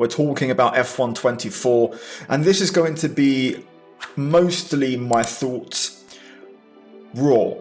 We're talking about F1 24, and this is going to be mostly my thoughts, raw,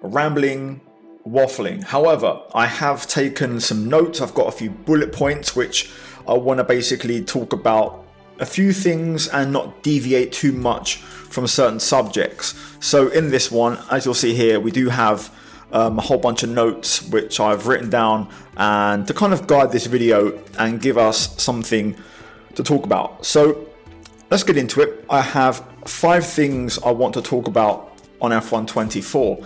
rambling, waffling. However, I have taken some notes. I've got a few bullet points which I want to basically talk about a few things and not deviate too much from certain subjects. So in this one, as you'll see here, we do have a whole bunch of notes which I've written down and to kind of guide this video and give us something to talk about. So let's get into it. I have 5 things I want to talk about on F1 24.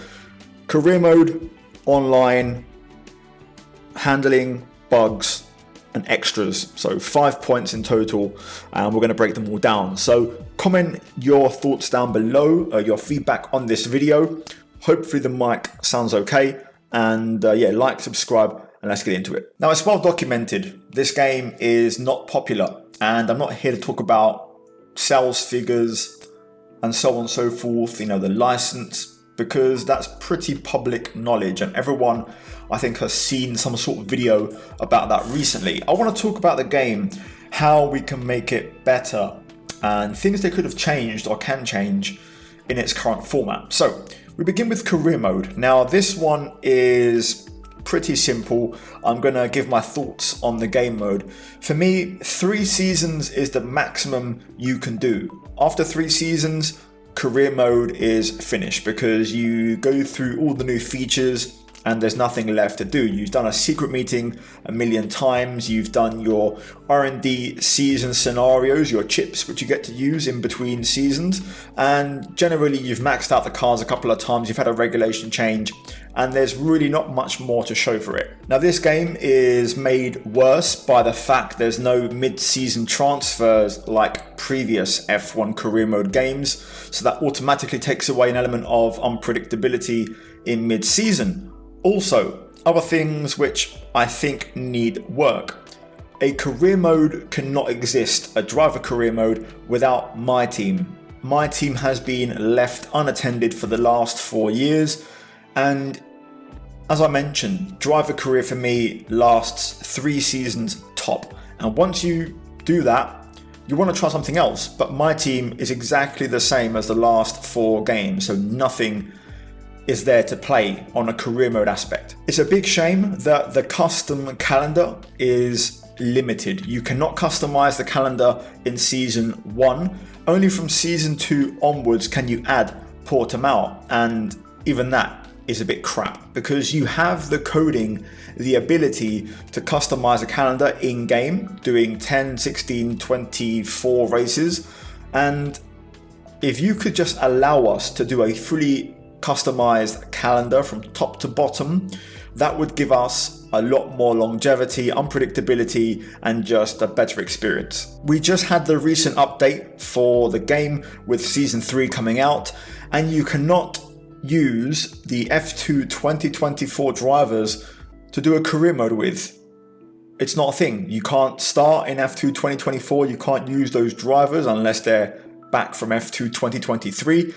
Career mode, online, handling, bugs, and extras. So 5 points in total, and we're going to break them all down. So comment your thoughts down below, your feedback on this video. Hopefully the mic sounds okay, and yeah, like, subscribe, and let's get into it. Now, it's well documented, this game is not popular, and I'm not here to talk about sales figures and so on and so forth, you know, the license, because that's pretty public knowledge, and everyone, I think, has seen some sort of video about that recently. I want to talk about the game, how we can make it better, and things they could have changed or can change in its current format. So we begin with career mode. Now, this one is pretty simple. I'm going to give my thoughts on the game mode. For me, 3 seasons is the maximum you can do. After 3 seasons, career mode is finished because you go through all the new features and there's nothing left to do. You've done a secret meeting a million times, you've done your R&D season scenarios, your chips which you get to use in between seasons, and generally you've maxed out the cars a couple of times, you've had a regulation change, and there's really not much more to show for it. Now, this game is made worse by the fact there's no mid-season transfers like previous F1 career mode games, so that automatically takes away an element of unpredictability in mid-season. Also, other things which I think need work. A career mode cannot exist, a driver career mode, without my team. My team has been left unattended for the last 4 years, and as I mentioned, driver career for me lasts 3 seasons top. And once you do that, you want to try something else, but my team is exactly the same as the last 4 games, so nothing is there to play on a career mode aspect. It's a big shame that the custom calendar is limited. You cannot customize the calendar in season 1. Only from season 2 onwards can you add Portimao, and even that is a bit crap because you have the coding, the ability to customize a calendar in game, doing 10, 16, 24 races. And if you could just allow us to do a fully customized calendar from top to bottom, that would give us a lot more longevity, unpredictability, and just a better experience. We just had the recent update for the game with season 3 coming out, and you cannot use the F2 2024 drivers to do a career mode with. It's not a thing. You can't start in F2 2024, you can't use those drivers unless they're back from F2 2023.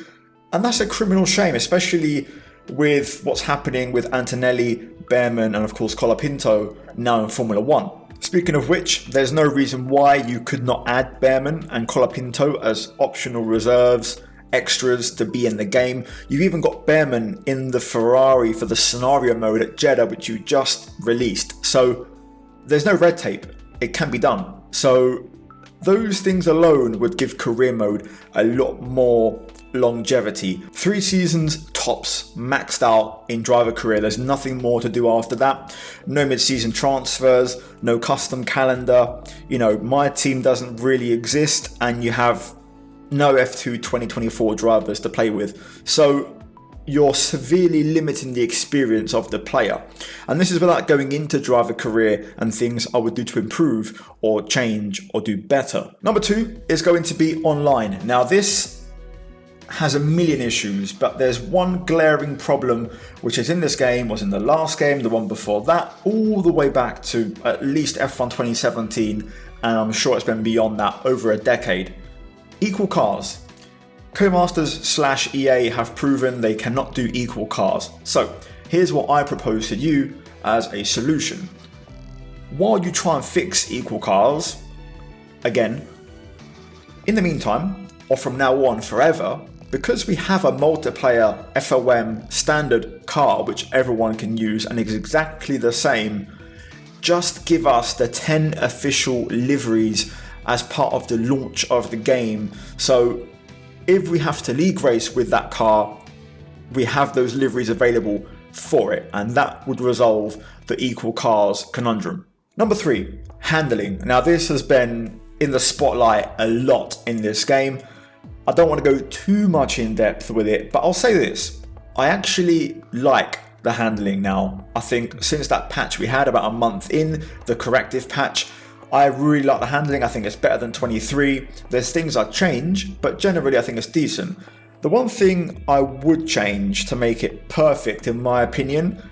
And that's a criminal shame, especially with what's happening with Antonelli, Behrman, and of course Colapinto now in Formula 1. Speaking of which, there's no reason why you could not add Behrman and Colapinto as optional reserves, extras to be in the game. You've even got Behrman in the Ferrari for the scenario mode at Jeddah, which you just released. So there's no red tape. It can be done. So those things alone would give career mode a lot more longevity. 3 seasons tops, maxed out in driver career. There's nothing more to do after that. No mid-season transfers, no custom calendar. You know, my team doesn't really exist, and you have no F2 2024 drivers to play with. So you're severely limiting the experience of the player. And this is without going into driver career and things I would do to improve or change or do better. Number 2 is going to be online. Now, this has a million issues, but there's one glaring problem which is in this game, was in the last game, the one before that, all the way back to at least F1 2017, and I'm sure it's been beyond that, over a decade. Equal cars. Codemasters/EA have proven they cannot do equal cars. So here's what I propose to you as a solution. While you try and fix equal cars, again. In the meantime, or from now on forever, because we have a multiplayer FOM standard car which everyone can use and is exactly the same, just give us the 10 official liveries as part of the launch of the game. So if we have to league race with that car, we have those liveries available for it, and that would resolve the equal cars conundrum. Number 3, handling. Now this has been in the spotlight a lot in this game. I don't want to go too much in depth with it, but I'll say this. I actually like the handling now. I think since that patch we had about a month in, the corrective patch, I really like the handling. I think it's better than 23. There's things I change, but generally I think it's decent. The one thing I would change to make it perfect, in my opinion,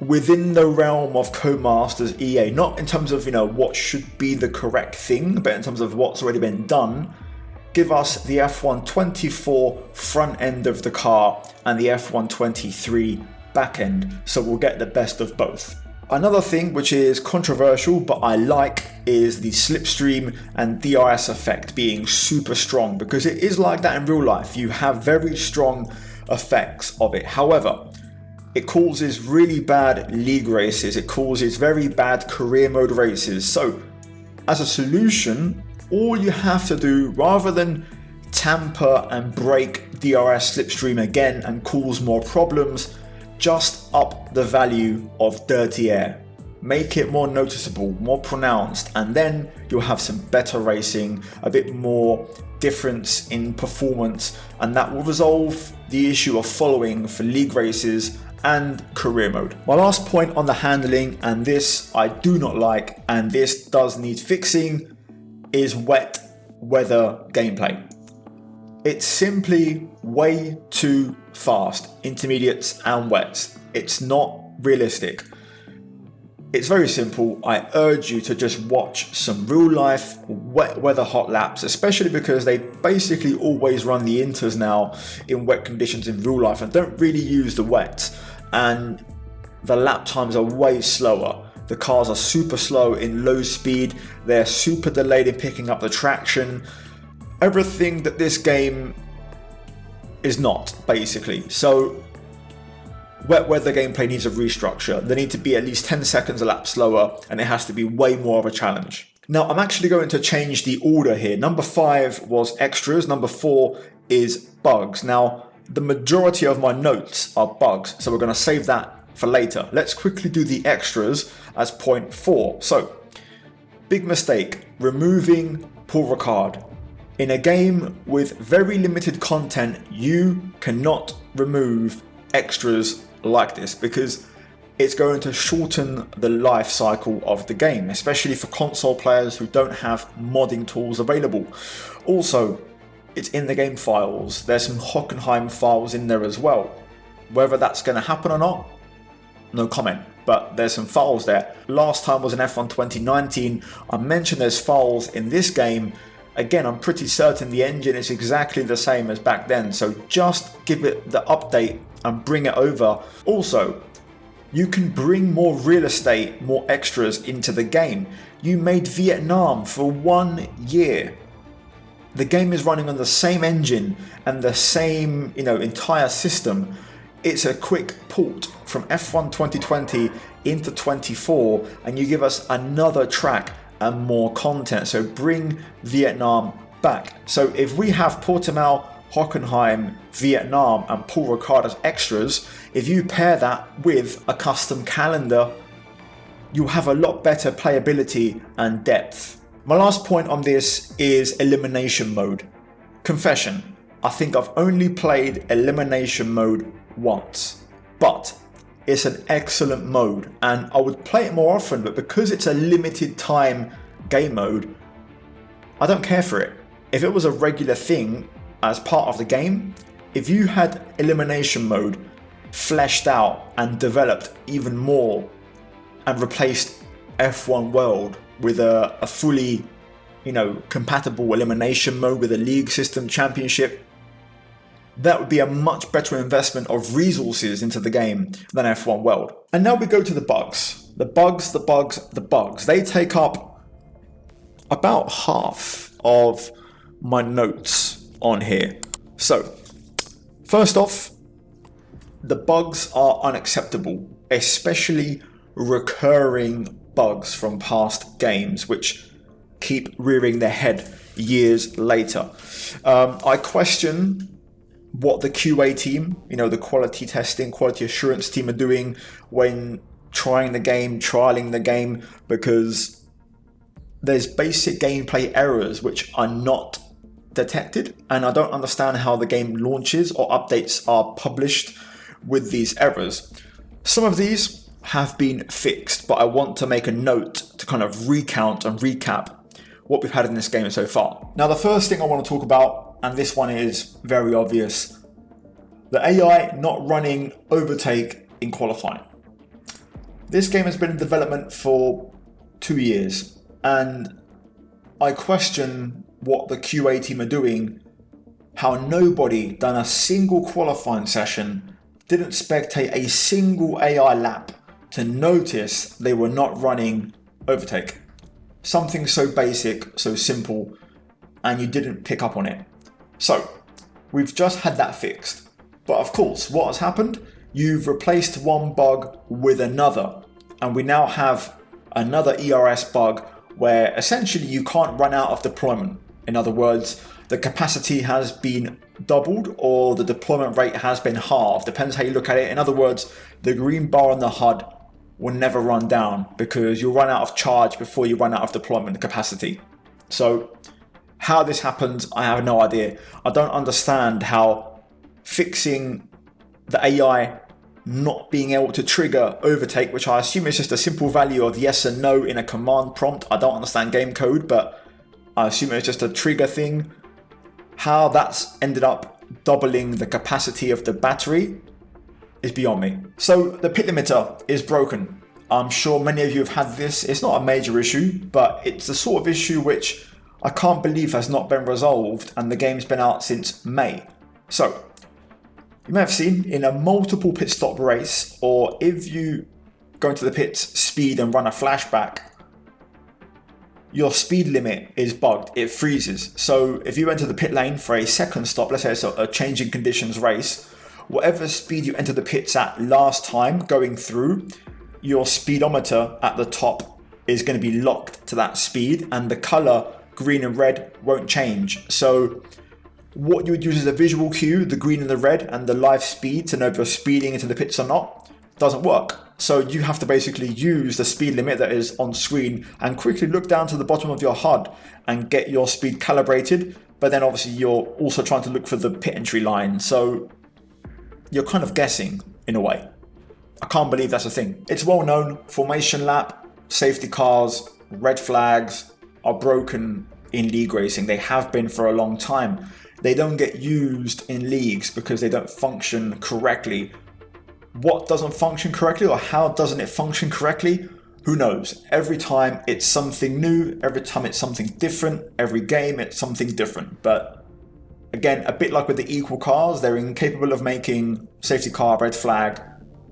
within the realm of Codemasters EA, not in terms of, what should be the correct thing, but in terms of what's already been done, give us the F124 front end of the car and the F123 back end, so we'll get the best of both. Another thing which is controversial but I like is the slipstream and DRS effect being super strong, because it is like that in real life. You have very strong effects of it. However, it causes really bad league races, it causes very bad career mode races. So as a solution, all you have to do, rather than tamper and break DRS slipstream again and cause more problems, just up the value of dirty air. Make it more noticeable, more pronounced, and then you'll have some better racing, a bit more difference in performance, and that will resolve the issue of following for league races and career mode. My last point on the handling, and this I do not like, and this does need fixing, is wet weather gameplay. It's simply way too fast, intermediates and wets. It's not realistic. It's very simple. I urge you to just watch some real life wet weather hot laps, especially because they basically always run the inters now in wet conditions in real life and don't really use the wets. And the lap times are way slower. The cars are super slow in low speed. They're super delayed in picking up the traction. Everything that this game is not, basically. So wet weather gameplay needs a restructure. They need to be at least 10 seconds a lap slower, and it has to be way more of a challenge. Now, I'm actually going to change the order here. Number 5 was extras. Number 4 is bugs. Now, the majority of my notes are bugs, so we're going to save that for later. Let's quickly do the extras as point 4. So, big mistake, removing Paul Ricard. In a game with very limited content, you cannot remove extras like this because it's going to shorten the life cycle of the game, especially for console players who don't have modding tools available. Also, it's in the game files. There's some Hockenheim files in there as well. Whether that's going to happen or not, no comment, but there's some files there. Last time was in F1 2019. I mentioned there's files in this game. Again, I'm pretty certain the engine is exactly the same as back then, so just give it the update and bring it over. Also, you can bring more real estate, more extras into the game. You made Vietnam for 1 year. The game is running on the same engine and the same, entire system. It's a quick port from F1 2020 into 24, and you give us another track and more content. So bring Vietnam back. So if we have Portimao, Hockenheim, Vietnam and Paul Ricard as extras, if you pair that with a custom calendar, you'll have a lot better playability and depth. My last point on this is elimination mode. Confession, I think I've only played elimination mode once, but it's an excellent mode and I would play it more often, but because it's a limited time game mode, I don't care for it. If it was a regular thing as part of the game, if you had elimination mode fleshed out and developed even more and replaced F1 World with a fully, compatible elimination mode with a league system championship, that would be a much better investment of resources into the game than F1 World. And now we go to the bugs. The bugs. They take up about half of my notes on here. So, first off, the bugs are unacceptable, especially recurring bugs from past games, which keep rearing their head years later. I question what the QA team, the quality testing, quality assurance team are doing when trialing the game, because there's basic gameplay errors which are not detected, and I don't understand how the game launches or updates are published with these errors. Some of these have been fixed, but I want to make a note to kind of recount and recap what we've had in this game so far. Now, the first thing I want to talk about, and this one is very obvious, the AI not running overtake in qualifying. This game has been in development for 2 years, and I question what the QA team are doing, how nobody done a single qualifying session, didn't spectate a single AI lap to notice they were not running overtake. Something so basic, so simple, and you didn't pick up on it. So, we've just had that fixed. But of course, what has happened? You've replaced one bug with another, and we now have another ERS bug where essentially you can't run out of deployment. In other words, the capacity has been doubled or the deployment rate has been halved, depends how you look at it. In other words, the green bar on the HUD will never run down because you'll run out of charge before you run out of deployment capacity. So how this happens, I have no idea. I don't understand how fixing the AI not being able to trigger overtake, which I assume is just a simple value of yes and no in a command prompt. I don't understand game code, but I assume it's just a trigger thing. How that's ended up doubling the capacity of the battery is beyond me. So the pit limiter is broken. I'm sure many of you have had this. It's not a major issue, but it's the sort of issue which I can't believe has not been resolved, and the game's been out since May. So you may have seen in a multiple pit stop race, or if you go into the pits, speed and run a flashback, your speed limit is bugged, it freezes. So if you enter the pit lane for a second stop, let's say it's a changing conditions race, whatever speed you enter the pits at last time going through, your speedometer at the top is going to be locked to that speed, and the color green and red won't change. So what you would use as a visual cue, the green and the red and the live speed to know if you're speeding into the pits or not, doesn't work. So you have to basically use the speed limit that is on screen and quickly look down to the bottom of your HUD and get your speed calibrated. But then obviously you're also trying to look for the pit entry line. So you're kind of guessing in a way. I can't believe that's a thing. It's well known, formation lap, safety cars, red flags are broken in league racing. They have been for a long time. They don't get used in leagues because they don't function correctly. What doesn't function correctly, or how doesn't it function correctly? Who knows? Every time it's something new, every time it's something different, every game it's something different. But again, a bit like with the equal cars, they're incapable of making safety car, red flag,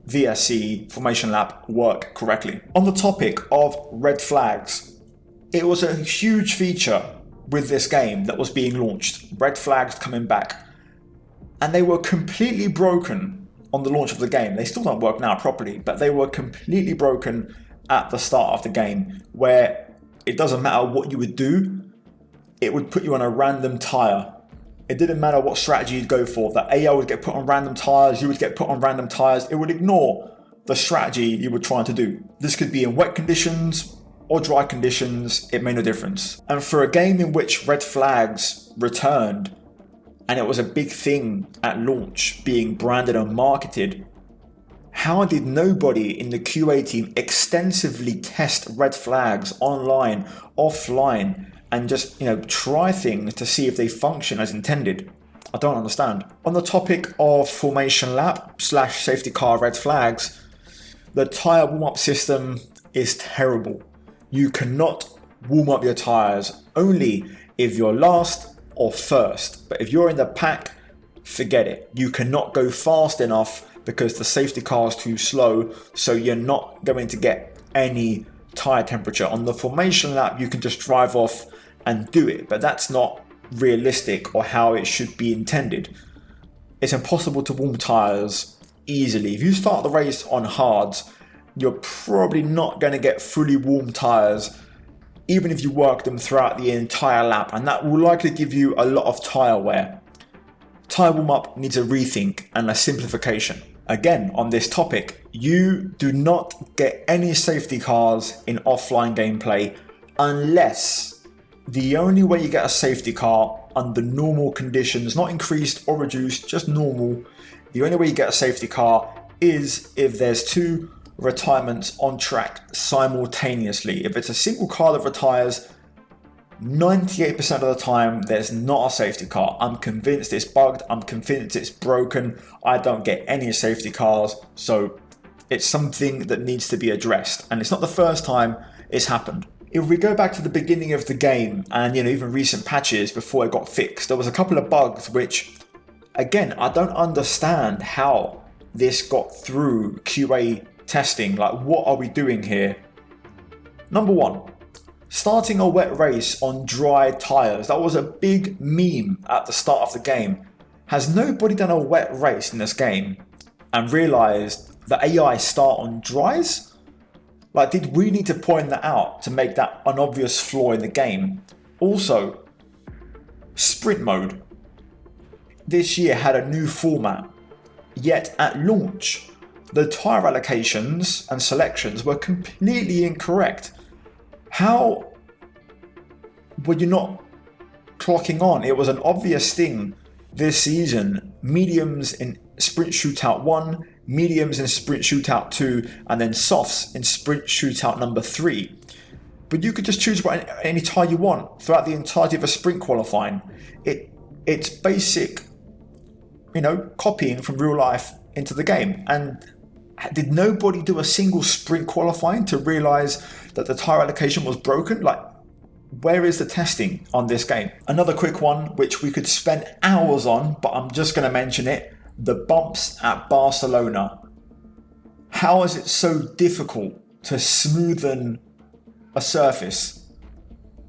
VSC, formation lap work correctly. On the topic of red flags, it was a huge feature with this game that was being launched. Red flags coming back. And they were completely broken on the launch of the game. They still don't work now properly, but they were completely broken at the start of the game, where it doesn't matter what you would do, it would put you on a random tire. It didn't matter what strategy you'd go for. The AI would get put on random tires, you would get put on random tires. It would ignore the strategy you were trying to do. This could be in wet conditions or dry conditions, it made no difference. And for a game in which red flags returned, and it was a big thing at launch, being branded and marketed, how did nobody in the QA team extensively test red flags online, offline, and just try things to see if they function as intended? I don't understand. On the topic of formation lap / safety car red flags, the tyre warm-up system is terrible. You cannot warm up your tyres, only if you're last or first. But if you're in the pack, forget it. You cannot go fast enough because the safety car is too slow, so you're not going to get any tyre temperature. On the formation lap, you can just drive off and do it, but that's not realistic or how it should be intended. It's impossible to warm tyres easily. If you start the race on hards, you're probably not going to get fully warm tyres even if you work them throughout the entire lap, and that will likely give you a lot of tyre wear. Tyre warm up needs a rethink and a simplification. Again, on this topic, you do not get any safety cars in offline gameplay unless the only way you get a safety car under normal conditions, not increased or reduced, just normal, the only way you get a safety car is if there's two retirements on track simultaneously. If it's a single car that retires, 98% of the time there's not a safety car. I'm convinced it's bugged, I'm convinced it's broken, I don't get any safety cars, so it's something that needs to be addressed, and it's not the first time it's happened. If we go back to the beginning of the game and even recent patches before it got fixed, there was a couple of bugs which, again, I don't understand how this got through QA testing. Like, what are we doing here? Number one, starting a wet race on dry tyres. That was a big meme at the start of the game. Has nobody done a wet race in this game and realised that AI start on dries? Like, did we need to point that out to make that an obvious flaw in the game? Also, sprint mode. This year had a new format, yet at launch, the tyre allocations and selections were completely incorrect. How were you not clocking on? It was an obvious thing this season. Mediums in Sprint Shootout 1, mediums in Sprint Shootout 2, and then softs in Sprint Shootout number 3. But you could just choose any tyre you want throughout the entirety of a sprint qualifying. It's basic, copying from real life into the game. And did nobody do a single sprint qualifying to realise that the tyre allocation was broken? Like, where is the testing on this game? Another quick one, which we could spend hours on, but I'm just going to mention it. The bumps at Barcelona. How is it so difficult to smoothen a surface?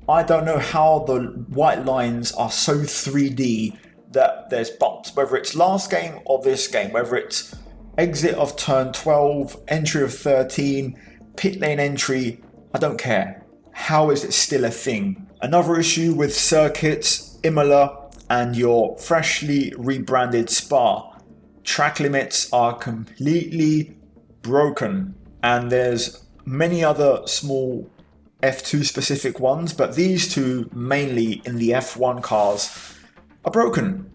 I don't know how the white lines are so 3D that there's bumps, whether it's last game or this game, whether it's exit of turn 12, entry of 13, pit lane entry, I don't care. How is it still a thing? Another issue with circuits, Imola, and your freshly rebranded Spa. Track limits are completely broken, and there's many other small F2 specific ones, but these two, mainly in the F1 cars, are broken.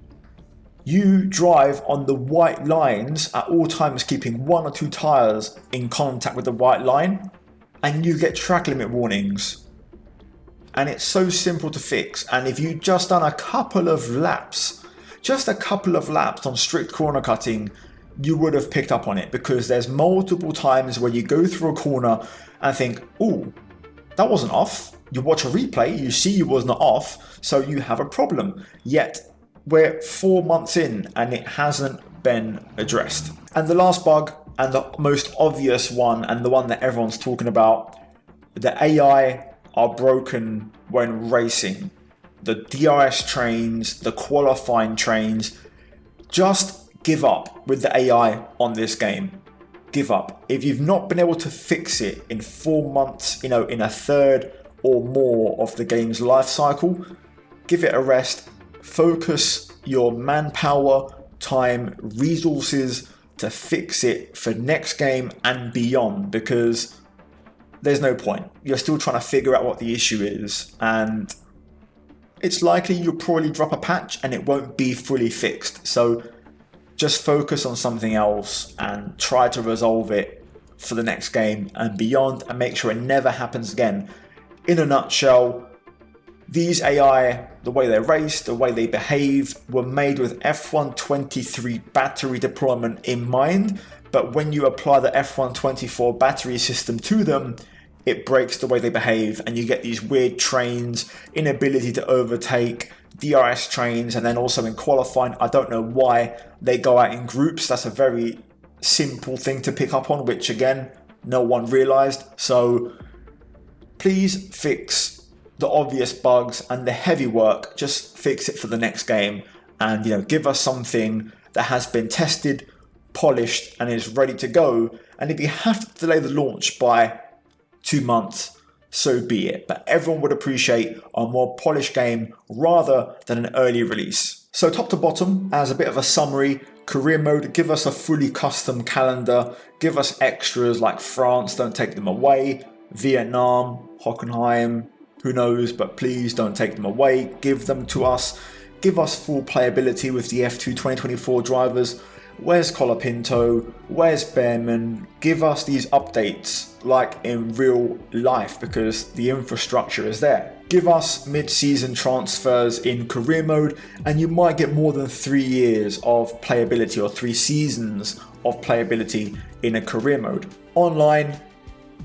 You drive on the white lines at all times, keeping one or two tyres in contact with the white line, and you get track limit warnings. And it's so simple to fix. And if you just done a couple of laps on strict corner cutting, you would have picked up on it, because there's multiple times where you go through a corner and think, ooh, that wasn't off. You watch a replay, you see it was not off, so you have a problem. Yet we're 4 months in and it hasn't been addressed. And the last bug, and the most obvious one, and the one that everyone's talking about, the AI are broken when racing. The DRS trains, the qualifying trains, just give up with the AI on this game. Give up. If you've not been able to fix it in 4 months, in a third or more of the game's life cycle, give it a rest. Focus your manpower, time, resources to fix it for next game and beyond, because there's no point. You're still trying to figure out what the issue is, and it's likely you'll probably drop a patch and it won't be fully fixed. So just focus on something else and try to resolve it for the next game and beyond, and make sure it never happens again. In a nutshell, these AI, the way they race, the way they behave, were made with F123 battery deployment in mind, but when you apply the F124 battery system to them, it breaks the way they behave, and you get these weird trains, inability to overtake, DRS trains, and then also in qualifying, I don't know why they go out in groups. That's a very simple thing to pick up on, which again, no one realized. So please fix the obvious bugs and the heavy work. Just fix it for the next game, and give us something that has been tested, polished, and is ready to go. And if you have to delay the launch by 2 months, so be it. But everyone would appreciate a more polished game rather than an early release. So top to bottom, as a bit of a summary, career mode, give us a fully custom calendar, give us extras like France, don't take them away, Vietnam, Hockenheim, who knows, but please don't take them away, give them to us. Give us full playability with the F2 2024 drivers. Where's Colapinto? Where's Behrman? Give us these updates like in real life, because the infrastructure is there. Give us mid-season transfers in career mode, and you might get more than 3 years of playability or 3 seasons of playability in a career mode. Online,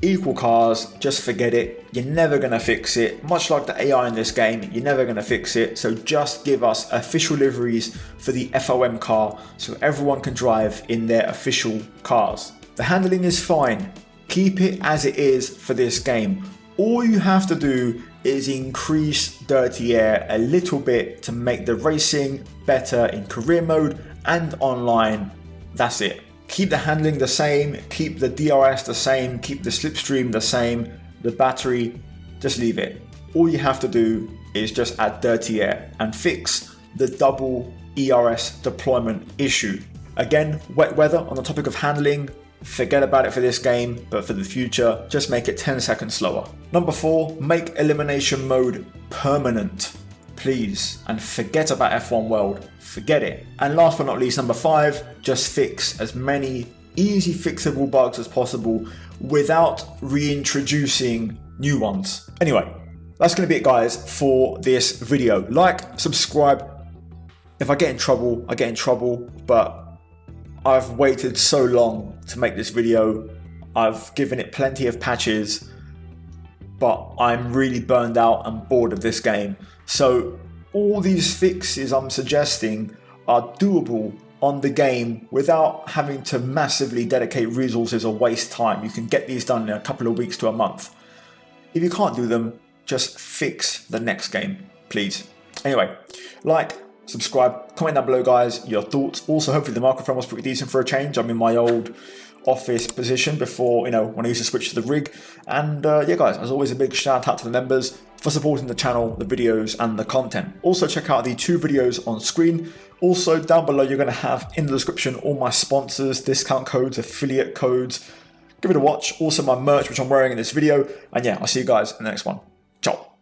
equal cars, just forget it. You're never going to fix it. Much like the AI in this game, you're never going to fix it. So just give us official liveries for the FOM car so everyone can drive in their official cars. The handling is fine. Keep it as it is for this game. All you have to do is increase dirty air a little bit to make the racing better in career mode and online. That's it. Keep the handling the same, keep the DRS the same, keep the slipstream the same, the battery, just leave it. All you have to do is just add dirty air and fix the double ERS deployment issue. Again, wet weather on the topic of handling, forget about it for this game, but for the future, just make it 10 seconds slower. Number 4, make elimination mode permanent, please, and forget about F1 World. Forget it. And last but not least, number 5, just fix as many easy fixable bugs as possible without reintroducing new ones. Anyway, that's going to be it, guys, for this video. Like, subscribe. If I get in trouble, I get in trouble, but I've waited so long to make this video. I've given it plenty of patches, but I'm really burned out and bored of this game. So all these fixes I'm suggesting are doable on the game without having to massively dedicate resources or waste time. You can get these done in a couple of weeks to a month. If you can't do them, just fix the next game, please. Anyway, like, subscribe, comment down below, guys, your thoughts. Also, hopefully the microphone was pretty decent for a change. I'm in my old office position before, when I used to switch to the rig. And yeah, guys, as always, a big shout out to the members for supporting the channel, the videos, and the content. Also, check out the 2 videos on screen. Also, down below, you're going to have in the description all my sponsors, discount codes, affiliate codes. Give it a watch. Also, my merch, which I'm wearing in this video. And yeah, I'll see you guys in the next one. Ciao.